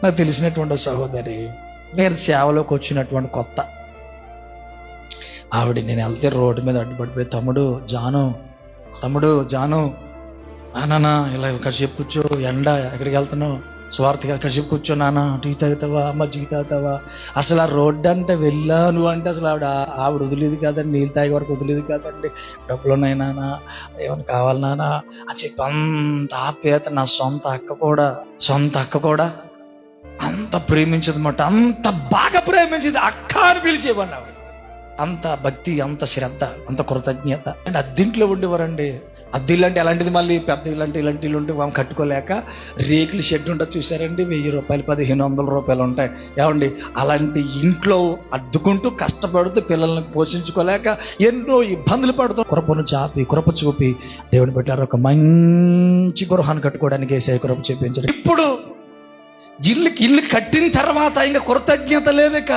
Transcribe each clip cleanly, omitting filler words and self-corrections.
నాకు తెలిసినటువంటి సహోదరి, నేను సేవలోకి వచ్చినటువంటి కొత్త ఆవిడ, నేను వెళ్తే రోడ్డు మీద అడ్డుపడిపోయి, తమ్ముడు జాను నానా ఇలా కాసేపు కూర్చో, ఎండ ఎక్కడికి వెళ్తున్నావు, స్వార్థగా కాసేపు కూర్చో నాన్న, టీ తాగుతావా, మజ్జిగ తాగుతావా. అసలు ఆ రోడ్డు అంటే వెళ్ళాను అంటే అసలు ఆవిడ వదిలేదు కాదండి, నీళ్ళు తాగే వరకు వదిలేదు కాదండి. డబ్బులు ఉన్నాయి నాన్న, ఏమైనా కావాలి నాన్న అని చెప్పి అంత ఆప్యాయత. నా సొంత అక్క కూడా అంత ప్రేమించదు అన్నమాట, అంత బాగా ప్రేమించింది. అక్క అని పిలిచేవాడిని ఆవిడ. అంత భక్తి, అంత శ్రద్ధ, అంత కృతజ్ఞత. అంటే అద్దింట్లో ఉండేవారండి. అద్దిల్లు అంటే అలాంటిది, మళ్ళీ పెద్ద ఇల్లు అంటే ఇలాంటి ఇల్లు ఉంటే మనం కట్టుకోలేక రేకులు షెడ్ ఉంటుంది చూసారండి, 1000 రూపాయలు 1500 రూపాయలు ఉంటాయి ఏమండి. అలాంటి ఇంట్లో అద్దుకుంటూ కష్టపడుతూ పిల్లల్ని పోషించుకోలేక ఎన్నో ఇబ్బందులు పడుతూ కృప చూపి దేవుని పెట్టారు, ఒక మంచి గృహాన్ని కట్టుకోవడానికి యేసయ్య కృప చూపించారు. ఇప్పుడు ఇల్లు కట్టిన తర్వాత ఇంకా కృతజ్ఞత లేదక.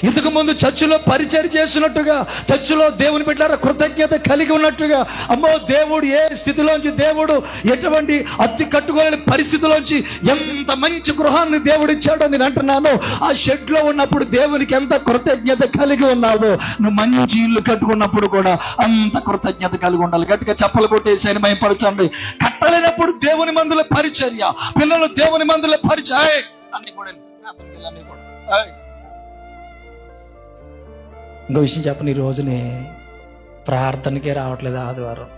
ఇంతకు ముందు చర్చిలో పరిచయం చేసినట్టుగా, చర్చిలో దేవుని బిడ్డలారా కృతజ్ఞత కలిగి ఉన్నట్టుగా, అమ్మో దేవుడు ఏ స్థితిలోంచి, దేవుడు ఎటువంటి అద్దె కట్టుకోలేని పరిస్థితిలోంచి ఎంత మంచి గృహాన్ని దేవుడు ఇచ్చాడో నేను అంటున్నాను. ఆ షెడ్ లో ఉన్నప్పుడు దేవునికి ఎంత కృతజ్ఞత కలిగి ఉన్నావు. నువ్వు మంచి ఇల్లు కట్టుకున్నప్పుడు కూడా అంత కృతజ్ఞత కలిగి ఉండాలి. గట్టిగా చప్పలు కొట్టేసి మయపరచండి. కట్టలేనప్పుడు దేవుని మందుల పరిచర్య, పిల్లలు దేవుని మందుల పరిచయ అన్ని కూడా. ఇంకో విషయం చెప్పను, ఈ రోజుని ప్రార్థనకే రావట్లేదు ఆదివారం.